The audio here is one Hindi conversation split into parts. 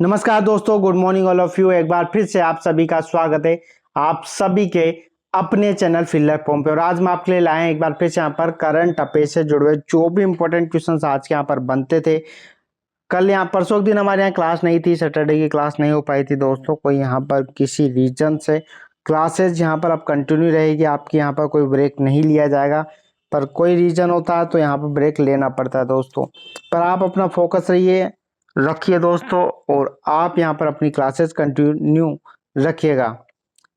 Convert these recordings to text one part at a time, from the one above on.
नमस्कार दोस्तों, good morning all of you. एक बार फिर से आप सभी का स्वागत है आप सभी के अपने चैनल फिल्लर फॉर्म पे। और आज मैं आपके लिए लाए हैं एक बार फिर से यहाँ पर करंट अफेयर से जुड़े हुए जो भी इंपॉर्टेंट क्वेश्चंस आज के यहाँ पर बनते थे। कल यहाँ परसों के दिन हमारे यहाँ क्लास नहीं थी, सैटरडे की क्लास नहीं हो पाई थी दोस्तों। कोई यहाँ पर किसी रीजन से क्लासेज यहाँ पर अब कंटिन्यू रहेगी आपकी, यहाँ पर कोई ब्रेक नहीं लिया जाएगा। पर कोई रीजन होता है तो यहाँ पर ब्रेक लेना पड़ता है दोस्तों। पर आप अपना फोकस रखिए दोस्तों, और आप यहाँ पर अपनी क्लासेस कंटिन्यू रखिएगा।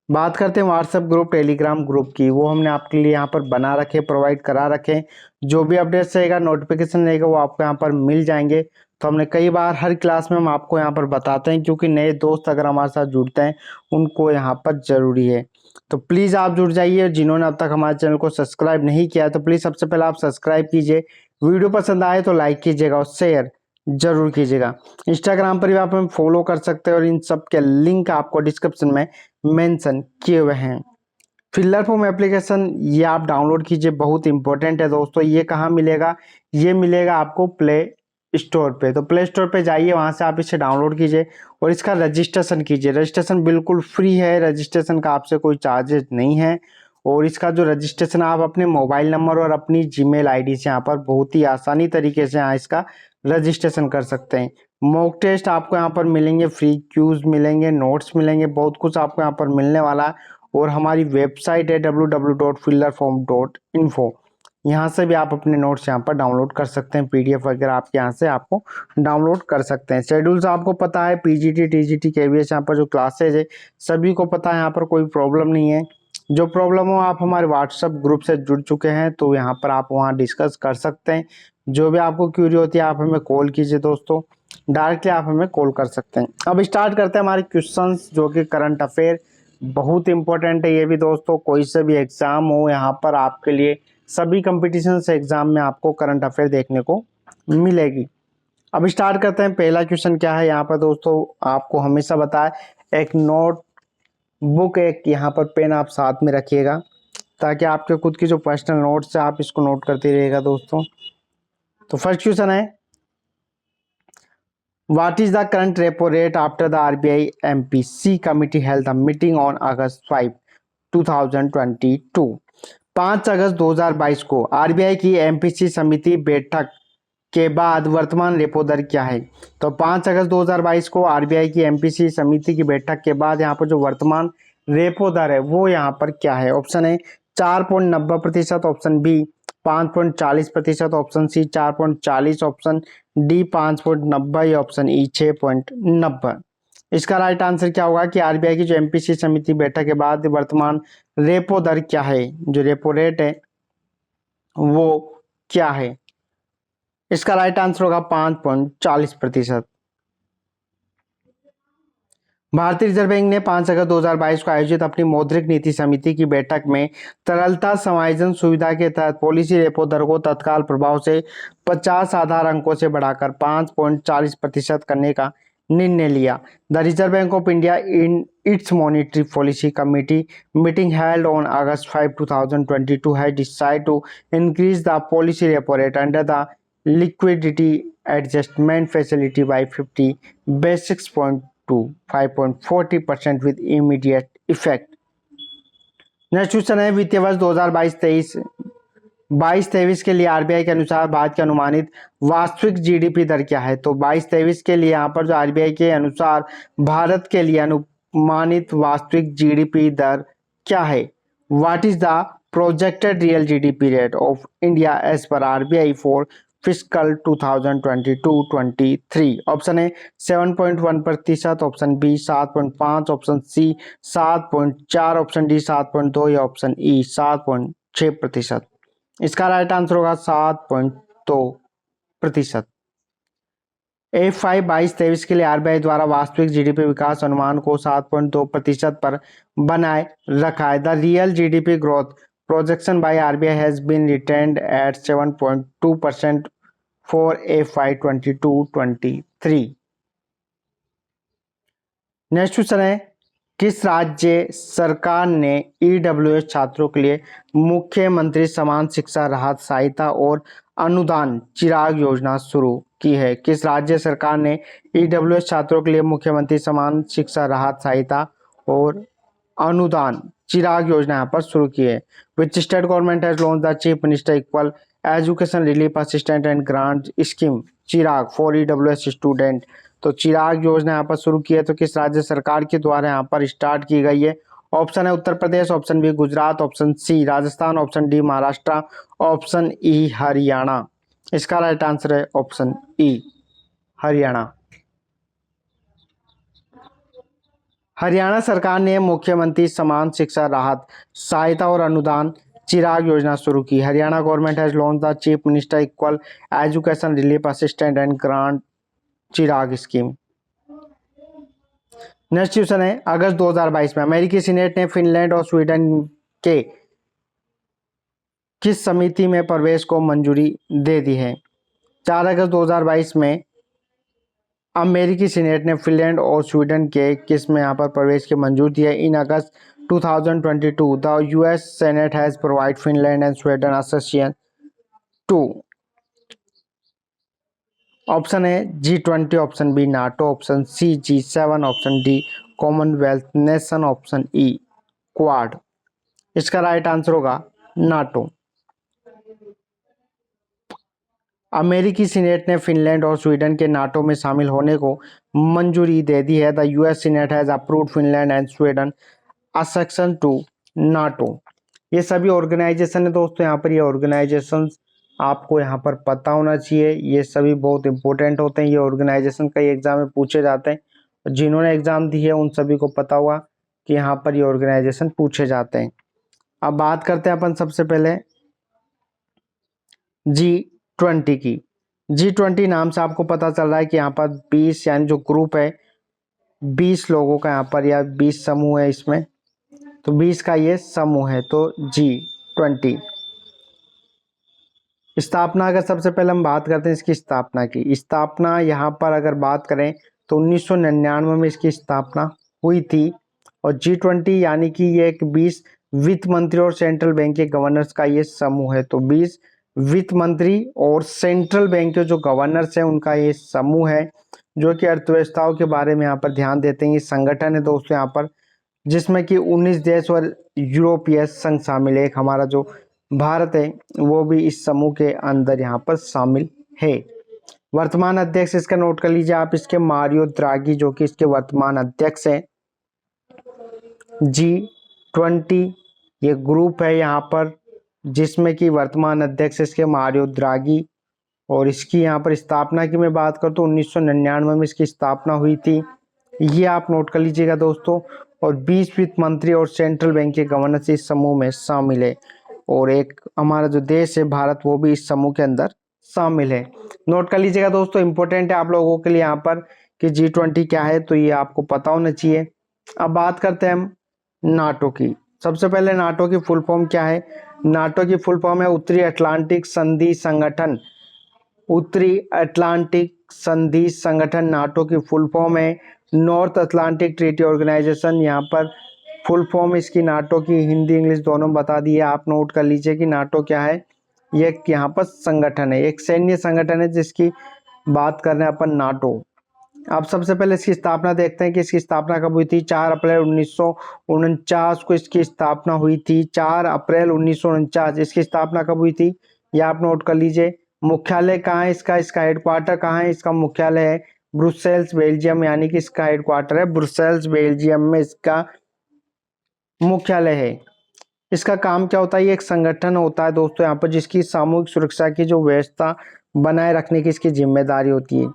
बात करते हैं व्हाट्सएप ग्रुप, टेलीग्राम ग्रुप की। वो हमने आपके लिए यहाँ पर बना रखे, प्रोवाइड करा रखे। जो भी अपडेट्स रहेगा, नोटिफिकेशन रहेगा, वो आपको यहाँ पर मिल जाएंगे। तो हमने कई बार हर क्लास में हम आपको यहाँ पर बताते हैं, क्योंकि नए दोस्त अगर हमारे साथ जुड़ते हैं उनको यहाँ पर जरूरी है। तो प्लीज़ आप जुड़ जाइए। जिन्होंने अब तक हमारे चैनल को सब्सक्राइब नहीं किया तो प्लीज़ सबसे पहले आप सब्सक्राइब कीजिए। वीडियो पसंद आए तो लाइक कीजिएगा और शेयर जरूर कीजिएगा। इंस्टाग्राम पर भी आप हमें फॉलो कर सकते हैं और इन सब के लिंक आपको डिस्क्रिप्शन में मेंशन किए हुए हैं। फिल्लर फॉर्म एप्लीकेशन ये आप डाउनलोड कीजिए, बहुत इंपॉर्टेंट है दोस्तों। ये कहाँ मिलेगा? ये मिलेगा आपको प्ले स्टोर पे। तो प्ले स्टोर पे जाइए, वहां से आप इसे डाउनलोड कीजिए और इसका रजिस्ट्रेशन कीजिए। रजिस्ट्रेशन बिल्कुल फ्री है, रजिस्ट्रेशन का आपसे कोई चार्जेस नहीं है। और इसका जो रजिस्ट्रेशन आप अपने मोबाइल नंबर और अपनी जीमेल आईडी से यहाँ पर बहुत ही आसानी तरीके से यहाँ इसका रजिस्ट्रेशन कर सकते हैं। मॉक टेस्ट आपको यहाँ पर मिलेंगे, फ्री क्यूज मिलेंगे, नोट्स मिलेंगे, बहुत कुछ आपको यहाँ पर मिलने वाला है। और हमारी वेबसाइट है www.fillerform.info। यहाँ से भी आप अपने नोट्स यहाँ पर डाउनलोड कर सकते हैं, पीडीएफ वगैरह आपके यहाँ से आपको डाउनलोड कर सकते हैं। शेड्यूल्स आपको पता है, पीजीटी, टीजीटी, केवीएस यहाँ पर जो क्लासेज है सभी को पता है, यहाँ पर कोई प्रॉब्लम नहीं है। जो प्रॉब्लम हो, आप हमारे व्हाट्सएप ग्रुप से जुड़ चुके हैं तो यहाँ पर आप वहाँ डिस्कस कर सकते हैं। जो भी आपको क्यूरी होती है आप हमें कॉल कीजिए दोस्तों, डायरेक्टली आप हमें कॉल कर सकते हैं। अब स्टार्ट करते हैं हमारे क्वेश्चंस, जो कि करंट अफेयर बहुत इंपॉर्टेंट है ये भी दोस्तों। कोई से भी एग्जाम हो, यहाँ पर आपके लिए सभी कंपटीशन एग्जाम में आपको करंट अफेयर देखने को मिलेगी। अब स्टार्ट करते हैं। पहला क्वेश्चन क्या है यहाँ पर दोस्तों, आपको हमेशा बताए एक नोट बुक, एक यहाँ पर पेन आप साथ में रखिएगा, ताकि आपके खुद की जो पर्सनल नोट्स है आप इसको नोट करते रहिएगा दोस्तों। तो फर्स्ट क्वेश्चन है, what is the current repo rate after the RBI MPC committee held the meeting on August 5, 2022। 5 अगस्त 2022 को आरबीआई की एमपीसी समिति बैठक के बाद वर्तमान रेपो दर क्या है? तो 5 अगस्त 2022 को आरबीआई की एमपीसी समिति की बैठक के बाद यहाँ पर जो वर्तमान रेपो दर है वो यहाँ पर क्या है? ऑप्शन है 4.90%, option B 5.40%, option C 4.40%, option D 5.90%, option E 6.90%। इसका राइट आंसर क्या होगा कि आरबीआई की जो एमपीसी समिति बैठक के बाद वर्तमान रेपो दर क्या है, जो रेपो रेट है वो क्या है? इसका राइट आंसर होगा 5.40%। भारतीय रिजर्व बैंक ने 5 अगस्त 2022 को आयोजित अपनी मौद्रिक नीति समिति की बैठक में तरलता समायोजन सुविधा के तहत पॉलिसी रेपो दर को तत्काल प्रभाव से 50 आधार अंकों से बढ़ाकर 5.40% करने का निर्णय लिया। The reserve bank of India in its monetary policy committee meeting held on August 5, 2022 has decided to increase the policy repo rate under the liquidity adjustment facility by 50 basis point to 5.40% with immediate effect। Next question है, वित्तीय वर्ष 2022-23 के लिए आरबीआई के अनुसार भारत की अनुमानित वास्तविक जीडीपी दर क्या है? तो 22-23 के लिए यहाँ पर जो आरबीआई के अनुसार भारत के लिए अनुमानित वास्तविक जीडीपी दर क्या है? What is the projected real GDP rate of India as per RBI for fiscal 2022-23? Option है 7.1%, option B 7.5%, option C 7.4%, option D 7.2% या ऑप्शन ई 7.6%। इसका राइट आंसर होगा 7.2%। F5 22-23 के लिए आरबीआई द्वारा वास्तविक जीडीपी विकास अनुमान को 7.2% पर बनाए रखा है। The real GDP growth projection by RBI has been retained at 7.2% for FY 22-23। Next question है, किस राज्य सरकार ने ईडब्ल्यूएस छात्रों के लिए मुख्यमंत्री समान शिक्षा राहत सहायता और अनुदान चिराग योजना शुरू की है? किस राज्य सरकार ने ईडब्ल्यूएस छात्रों के लिए मुख्यमंत्री समान शिक्षा राहत सहायता और अनुदान चिराग योजना यहाँ पर शुरू की है? Which state government has launch the chief minister equal education relief assistant and grant scheme Chirag for EWS student? तो चिराग योजना यहाँ पर शुरू की है तो किस राज्य सरकार के द्वारा यहाँ पर स्टार्ट की गई है? ऑप्शन है Uttar Pradesh, option B Gujarat, option C Rajasthan, option D Maharashtra, option E Haryana. इसका राइट आंसर है ऑप्शन ई हरियाणा। हरियाणा सरकार ने मुख्यमंत्री समान शिक्षा राहत सहायता और अनुदान चिराग योजना शुरू की। Haryana government has launch the chief minister equal education relief assistant and grant Chirag scheme. Next question है, अगस्त 2022 में अमेरिकी सीनेट ने फिनलैंड और स्वीडन के किस समिति में प्रवेश को मंजूरी दे दी है? 4 अगस्त 2022 में अमेरिकी सीनेट ने फिनलैंड और स्वीडन के किस में यहाँ पर प्रवेश की मंजूरी दी है? In August 2022 the US senate has provide Finland and Sweden association to. Option है G20, option B NATO, option C G7, option D commonwealth nation, option E quad. इसका राइट आंसर होगा नाटो। अमेरिकी सीनेट ने फिनलैंड और स्वीडन के नाटो में शामिल होने को मंजूरी दे दी है। The US senate has approved Finland and Sweden accession to NATO. ये सभी ऑर्गेनाइजेशन है दोस्तों, यहाँ पर ये ऑर्गेनाइजेशन आपको यहाँ पर पता होना चाहिए। ये सभी बहुत इंपॉर्टेंट होते हैं। ये ऑर्गेनाइजेशन कई एग्जाम में पूछे जाते हैं। जिन्होंने एग्जाम दी है उन सभी को पता हुआ कि यहाँ पर ये ऑर्गेनाइजेशन पूछे जाते हैं। अब बात करते हैं अपन सबसे पहले G20 की। G20 नाम से आपको पता चल रहा है कि यहाँ पर 20 यानी जो ग्रुप है 20 लोगों का यहाँ पर या 20 समूह है इसमें, तो 20 का ये समूह है। तो G20 स्थापना, अगर सबसे पहले हम बात करते हैं इसकी स्थापना की। स्थापना यहाँ पर अगर बात करें तो 1999 में इसकी स्थापना हुई थी। और G20 यानी कि ये एक 20 वित्त मंत्री और सेंट्रल बैंक के गवर्नर्स का ये समूह है। तो 20 वित्त मंत्री और सेंट्रल बैंक के जो गवर्नर्स हैं उनका ये समूह है, जो कि अर्थव्यवस्थाओं के बारे में यहाँ पर ध्यान देते हैं। ये संगठन है दोस्तों यहाँ पर, जिसमें कि 19 देश और यूरोपीय संघ शामिल है। एक हमारा जो भारत है वो भी इस समूह के अंदर यहाँ पर शामिल है। वर्तमान अध्यक्ष इसका नोट कर लीजिए आप, इसके मारियो द्रागी, जो कि इसके वर्तमान अध्यक्ष हैं। G20 ये ग्रुप है यहाँ पर, जिसमें कि वर्तमान अध्यक्ष इसके मारियो द्रागी। और इसकी यहाँ पर स्थापना की मैं बात करूँ तो 1999 में इसकी स्थापना हुई थी। ये आप नोट कर लीजिएगा दोस्तों। और 20 वित्त मंत्री और सेंट्रल बैंक के गवर्नर इस समूह में शामिल है। और एक हमारा जो देश है भारत, वो भी इस समूह के अंदर शामिल है। नोट कर लीजिएगा दोस्तों, इंपॉर्टेंट है आप लोगों के लिए यहाँ पर कि G20 क्या है, तो ये आपको पता होना चाहिए। अब बात करते हैं हम नाटो की। सबसे पहले नाटो की फुल फॉर्म क्या है? नाटो की फुल फॉर्म है उत्तरी अटलांटिक संधि संगठन। उत्तरी अटलांटिक संधि संगठन नाटो की फुल फॉर्म है। नॉर्थ अटलांटिक ट्रीटी ऑर्गेनाइजेशन यहाँ पर फुल फॉर्म इसकी नाटो की हिंदी इंग्लिश दोनों बता दी है। आप नोट कर लीजिए कि नाटो क्या है। ये यहाँ पर संगठन है, एक सैन्य संगठन है जिसकी बात कर रहे हैं अपन नाटो। अब सबसे पहले इसकी स्थापना देखते हैं कि इसकी स्थापना कब हुई थी। 4 अप्रैल 1949 को इसकी स्थापना हुई थी। 4 अप्रैल 1949 इसकी स्थापना कब हुई थी, ये आप नोट कर लीजिए। मुख्यालय कहाँ है इसका? इसका हेडक्वार्टर कहाँ है? इसका मुख्यालय है ब्रुसेल्स बेल्जियम, यानी कि इसका हेडक्वार्टर है ब्रुसेल्स बेल्जियम में इसका मुख्यालय है। इसका काम क्या होता है? ये एक संगठन होता है दोस्तों यहाँ पर, जिसकी सामूहिक सुरक्षा की जो व्यवस्था बनाए रखने की इसकी जिम्मेदारी होती है।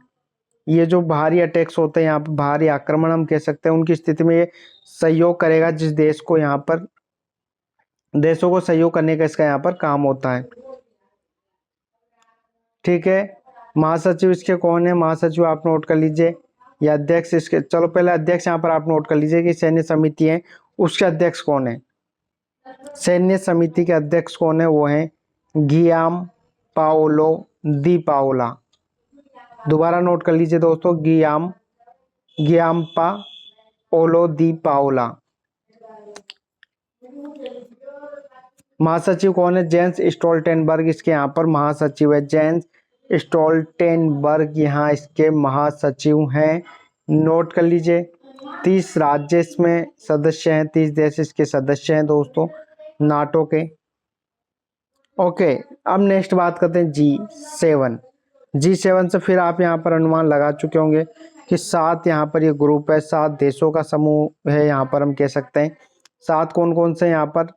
ये जो बाहरी अटैक्स होते हैं यहाँ पर, बाहरी आक्रमण हम कह सकते हैं, उनकी स्थिति में ये सहयोग करेगा। जिस देश को यहाँ पर देशों को सहयोग करने का इसका यहाँ पर काम होता है। ठीक है, महासचिव इसके कौन है? महासचिव आप नोट कर लीजिए, या अध्यक्ष इसके। चलो पहले अध्यक्ष यहाँ पर आप नोट कर लीजिए कि सैन्य समिति है उसके अध्यक्ष कौन है। सैन्य समिति के अध्यक्ष कौन है? वो है गियाम पाओलो दी पाओला। दोबारा नोट कर लीजिए दोस्तों, गियाम पाओलो दी पाओला। महासचिव कौन है? जेंस स्टोल्टेनबर्ग इसके यहाँ पर महासचिव है। जेंस स्टोल्टेनबर्ग यहाँ इसके महासचिव हैं, नोट कर लीजिए। 30 राज्य इसमें सदस्य हैं, 30 देश इसके सदस्य हैं दोस्तों नाटो के। ओके, अब नेक्स्ट बात करते हैं G7। G7 से फिर आप यहाँ पर अनुमान लगा चुके होंगे कि 7 यहाँ पर ये ग्रुप है, 7 देशों का समूह है यहाँ पर हम कह सकते हैं। 7 कौन कौन से यहाँ पर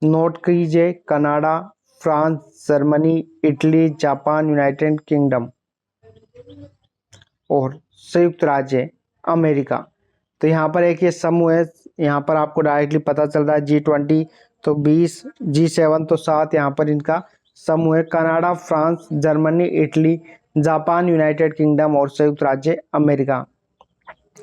नोट कीजिए, Canada, France, Germany, Italy, Japan, United kingdom और संयुक्त राज्य अमेरिका। तो यहाँ पर एक ये समूह है, यहाँ पर आपको डायरेक्टली पता चल रहा है G20 तो 20, G7 तो 7 यहाँ पर इनका समूह है। Canada, France, Germany, Italy, Japan, United kingdom और संयुक्त राज्य अमेरिका।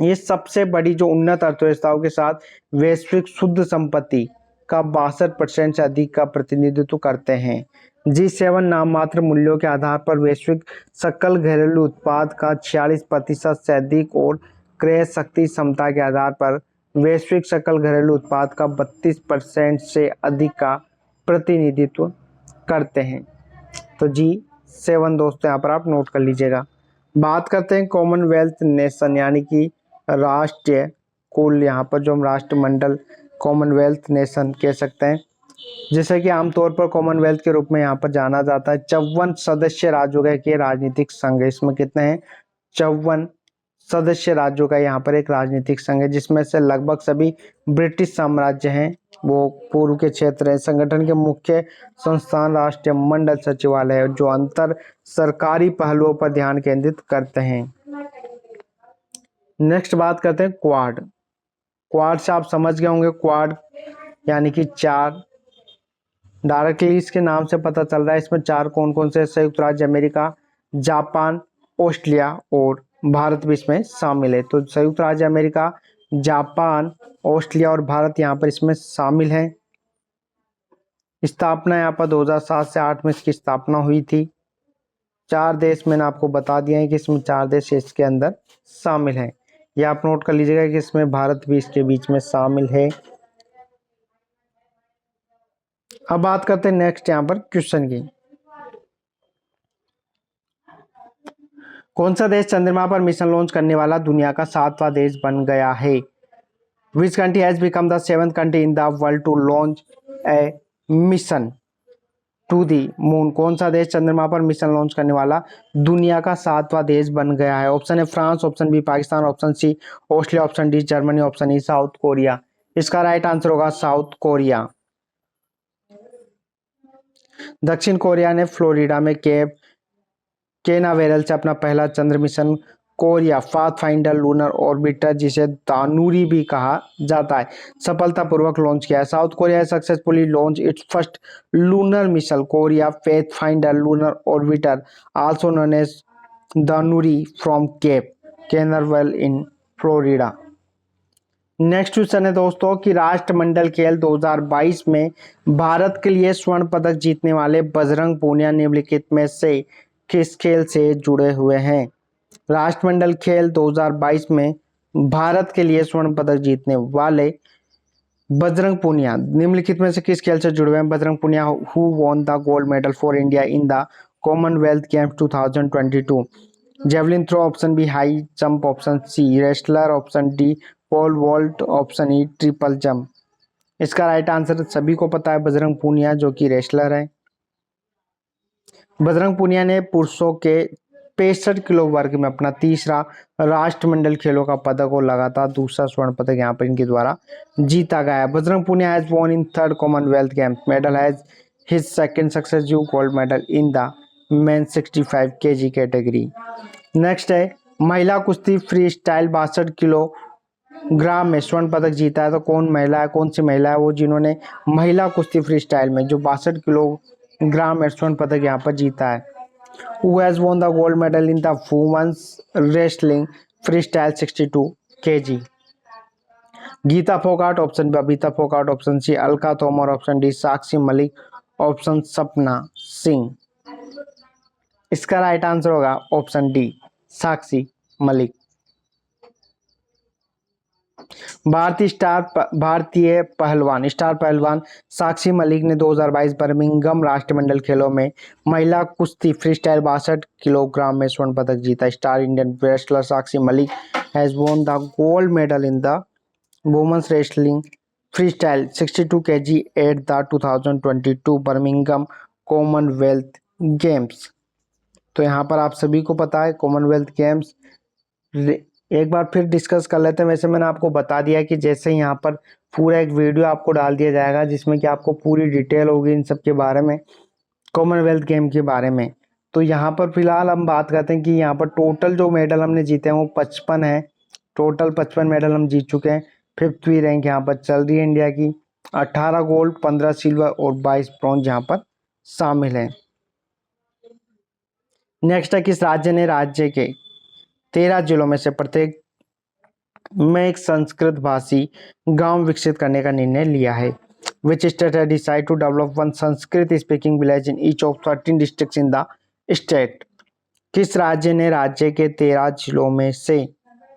ये सबसे बड़ी जो उन्नत अर्थव्यवस्थाओं के साथ वैश्विक शुद्ध संपत्ति का 62% से अधिक का प्रतिनिधित्व करते हैं। G7 नाम मात्र मूल्यों के आधार पर वैश्विक सकल घरेलू उत्पाद का 46% से अधिक और क्रय शक्ति क्षमता के आधार पर वैश्विक सकल घरेलू उत्पाद का 32% से अधिक का प्रतिनिधित्व करते हैं। तो G7 दोस्तों यहाँ पर आप नोट कर लीजिएगा। बात करते हैं कॉमनवेल्थ नेशन यानी कि राष्ट्रीय कुल, यहाँ पर जो हम राष्ट्रमंडल कॉमनवेल्थ नेशन कह सकते हैं, जिसे कि आमतौर पर कॉमनवेल्थ के रूप में यहाँ पर जाना जाता है। 54 सदस्य राज्यों का एक राजनीतिक संघ है। इसमें कितने हैं? 54 सदस्य राज्यों का यहाँ पर एक राजनीतिक संघ है, जिसमें से लगभग सभी ब्रिटिश साम्राज्य हैं, वो पूर्व के क्षेत्र है। संगठन के मुख्य संस्थान राष्ट्रीय मंडल सचिवालय है, जो अंतर सरकारी पहलुओं पर ध्यान केंद्रित करते हैं। नेक्स्ट बात करते हैं क्वाड। क्वाड से आप समझ गए होंगे, क्वाड यानी कि 4, डायरेक्टली इसके नाम से पता चल रहा है। इसमें 4 कौन कौन से? संयुक्त राज्य अमेरिका, जापान, ऑस्ट्रेलिया और भारत भी इसमें शामिल है। तो संयुक्त राज्य अमेरिका, जापान, ऑस्ट्रेलिया और भारत यहाँ पर इसमें शामिल है। स्थापना यहाँ पर 2007 से 8 में इसकी स्थापना हुई थी। 4 देश मैंने आपको बता दिया है कि इसमें 4 देश इसके अंदर शामिल हैं। ये आप नोट कर लीजिएगा कि इसमें भारत भी इसके बीच में शामिल है। अब बात करते हैं नेक्स्ट यहाँ पर क्वेश्चन की। कौन सा देश चंद्रमा पर मिशन लॉन्च करने वाला दुनिया का 7वां देश बन गया है? Which country has become the 7th country in the world to launch a mission to the moon? कौन सा देश चंद्रमा पर मिशन लॉन्च करने वाला दुनिया का 7वां देश बन गया है? ऑप्शन है France, option B Pakistan, option C Australia, option D Germany, option E South Korea. इसका राइट आंसर होगा साउथ कोरिया। दक्षिण कोरिया ने फ्लोरिडा में केप केनावेरल से अपना पहला चंद्र mission Korea Pathfinder lunar orbiter, जिसे दानूरी भी कहा जाता है, सफलतापूर्वक लॉन्च किया है। South Korea successfully launch its first lunar mission Korea Pathfinder lunar orbiter, also known as Danuri, from Cape Canaveral in Florida. Next question है दोस्तों कि राष्ट्रमंडल खेल 2022 में भारत के लिए स्वर्ण पदक जीतने वाले बजरंग पूनिया निम्नलिखित में से किस खेल से जुड़े हुए हैं? राष्ट्रमंडल खेल 2022 में भारत के लिए स्वर्ण पदक जीतने वाले बजरंग पूनिया निम्नलिखित में से किस खेल से जुड़े हुए हैं? Bajrang Punia who won the gold medal for India in the commonwealth games 2022? Javelin throw, option B high jump, option C wrestler, option D pole vault, option E triple jump. इसका राइट आंसर सभी को पता है, बजरंग पूनिया जो कि रेसलर है। बजरंग पूनिया ने पुरुषों के 65 किलो वर्ग में अपना तीसरा राष्ट्रमंडल खेलों का पदक और लगातार दूसरा स्वर्ण पदक यहाँ पर इनके द्वारा जीता गया है। Bajrang Punia has won in 3rd commonwealth games medal has his second successive gold medal in the men 65 kg category. Next है महिला कुश्ती फ्री स्टाइल 62 किलोग्राम में स्वर्ण पदक जीता है। तो कौन महिला है, कौन सी महिला है वो जिन्होंने महिला कुश्ती फ्री स्टाइल में जो 62 किलोग्राम में स्वर्ण पदक यहाँ पर जीता है? Who has won the gold medal in the women's wrestling freestyle 62 kg? Geeta Phogat, option B Babita Phogat, option C Alka Tomar, option D Sakshi Malik, option Sapna Singh. इसका राइट आंसर होगा ऑप्शन डी साक्षी मलिक। भारतीय स्टार पहलवान साक्षी मलिक ने 2022 बर्मिंघम राष्ट्रमंडल खेलों में महिला कुश्ती फ्रीस्टाइल 62 किलोग्राम में स्वर्ण पदक जीता। Star Indian wrestler Sakshi Malik has won the gold medal in the women's wrestling freestyle 62 kg at the 2022 Birmingham commonwealth games. तो यहाँ पर आप सभी को पता है कॉमनवेल्थ गेम्स, एक बार फिर डिस्कस कर लेते हैं। वैसे मैंने आपको बता दिया कि जैसे यहाँ पर पूरा एक वीडियो आपको डाल दिया जाएगा जिसमें कि आपको पूरी डिटेल होगी इन सब के बारे में, कॉमनवेल्थ गेम के बारे में। तो यहाँ पर फिलहाल हम बात करते हैं कि यहाँ पर टोटल जो मेडल हमने जीते हैं वो 55 है। टोटल 55 मेडल हम जीत चुके हैं। 5वीं रैंक यहाँ पर चल रही है इंडिया की। 18 गोल्ड, 15 सिल्वर और 22 ब्रॉन्ज यहाँ पर शामिल है। नेक्स्ट है, किस राज्य ने राज्य के 13 जिलों में से प्रत्येक में एक संस्कृत भाषी गांव विकसित करने का निर्णय लिया है? Which state has decided to develop one Sanskrit speaking village in each of 13 districts in the state? किस राज्य ने राज्य के 13 जिलों में से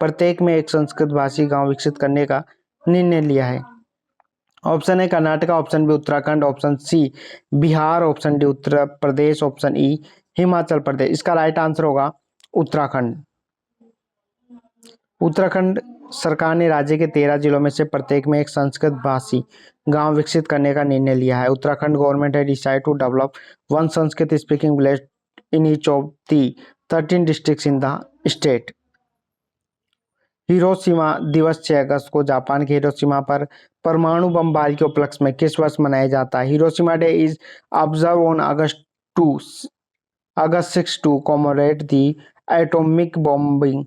प्रत्येक में एक संस्कृत भाषी गांव विकसित करने का निर्णय लिया है? ऑप्शन है Karnataka, option B Uttarakhand, option C Bihar, option D Uttar Pradesh, option E Himachal Pradesh. इसका राइट आंसर होगा उत्तराखंड। उत्तराखंड सरकार ने राज्य के 13 जिलों में से प्रत्येक में एक संस्कृत भाषी गांव विकसित करने का निर्णय लिया है। उत्तराखंड गवर्नमेंट है decide to develop one Sanskrit speaking village in each of the 13 districts in the state. Hiroshima दिवस 6 अगस्त को जापान के हिरोशिमा पर परमाणु बमबारी के उपलक्ष्य में किस वर्ष मनाया जाता है? Hiroshima day is observe on August 6 to commemorate the atomic bombing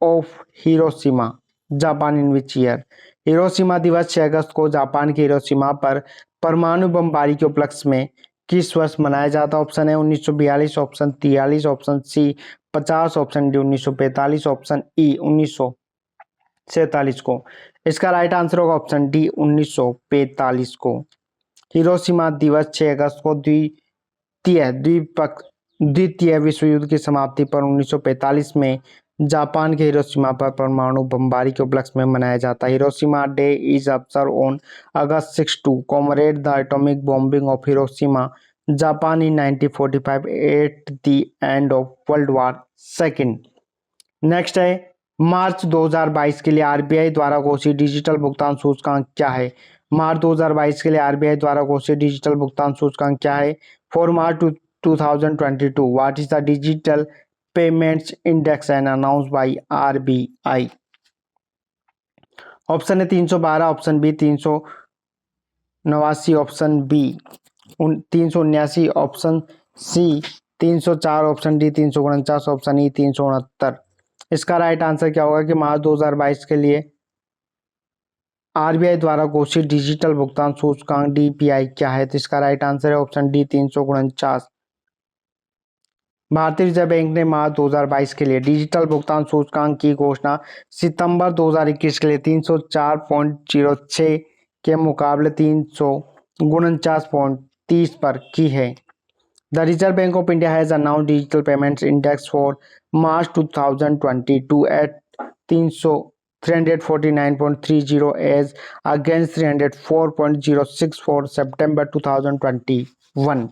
of Hiroshima Japan in which year? Hiroshima दिवस 6 अगस्त को जापान के हिरोशिमा पर परमाणु बमबारी के उपलक्ष्य में किस वर्ष मनाया जाता है? ऑप्शन है 1942, option 43, option C 50, option D 1945, option E 1947 को। इसका राइट आंसर होगा ऑप्शन डी 1945 को। हिरोशिमा दिवस 6 अगस्त को द्वितीय विश्व युद्ध की समाप्ति पर 1945 में जापान के हिरोशिमा पर परमाणु बमबारी के उपलक्ष्य में मनाया जाता है। Hiroshima day is observe on August 6 to commemorate the atomic bombing of Hiroshima Japan in 1945 at the end of world war second. Next है, मार्च 2022 के लिए आरबीआई द्वारा घोषित डिजिटल भुगतान सूचकांक क्या है? मार्च 2022 के लिए आरबीआई द्वारा घोषित डिजिटल भुगतान सूचकांक क्या है? For March 2022 what is the digital payments index and announce by RBI? Option है 312, option B 389, option B 379, option C 304, option D 349, option E 369। इसका राइट आंसर क्या होगा कि मार्च 2022 के लिए आरबीआई द्वारा घोषित डिजिटल भुगतान सूचकांक डीपीआई क्या है? तो इसका राइट आंसर है ऑप्शन डी 349। भारतीय रिजर्व बैंक ने मार्च 2022 के लिए डिजिटल भुगतान सूचकांक की घोषणा सितंबर 2021 के लिए 304.06 के मुकाबले 349.30 पर की है। The reserve bank of India has announced digital payments index for March 2022 at 349.30 as against 304.06 for September 2021।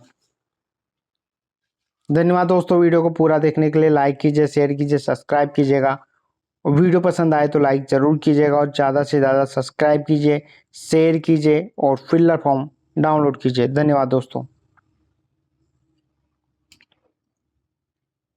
धन्यवाद दोस्तों, वीडियो को पूरा देखने के लिए लाइक कीजिए, शेयर कीजिए, सब्सक्राइब कीजिएगा। वीडियो पसंद आए तो लाइक जरूर कीजिएगा और ज़्यादा से ज़्यादा सब्सक्राइब कीजिए, शेयर कीजिए और फिलर फॉर्म डाउनलोड कीजिए। धन्यवाद दोस्तों।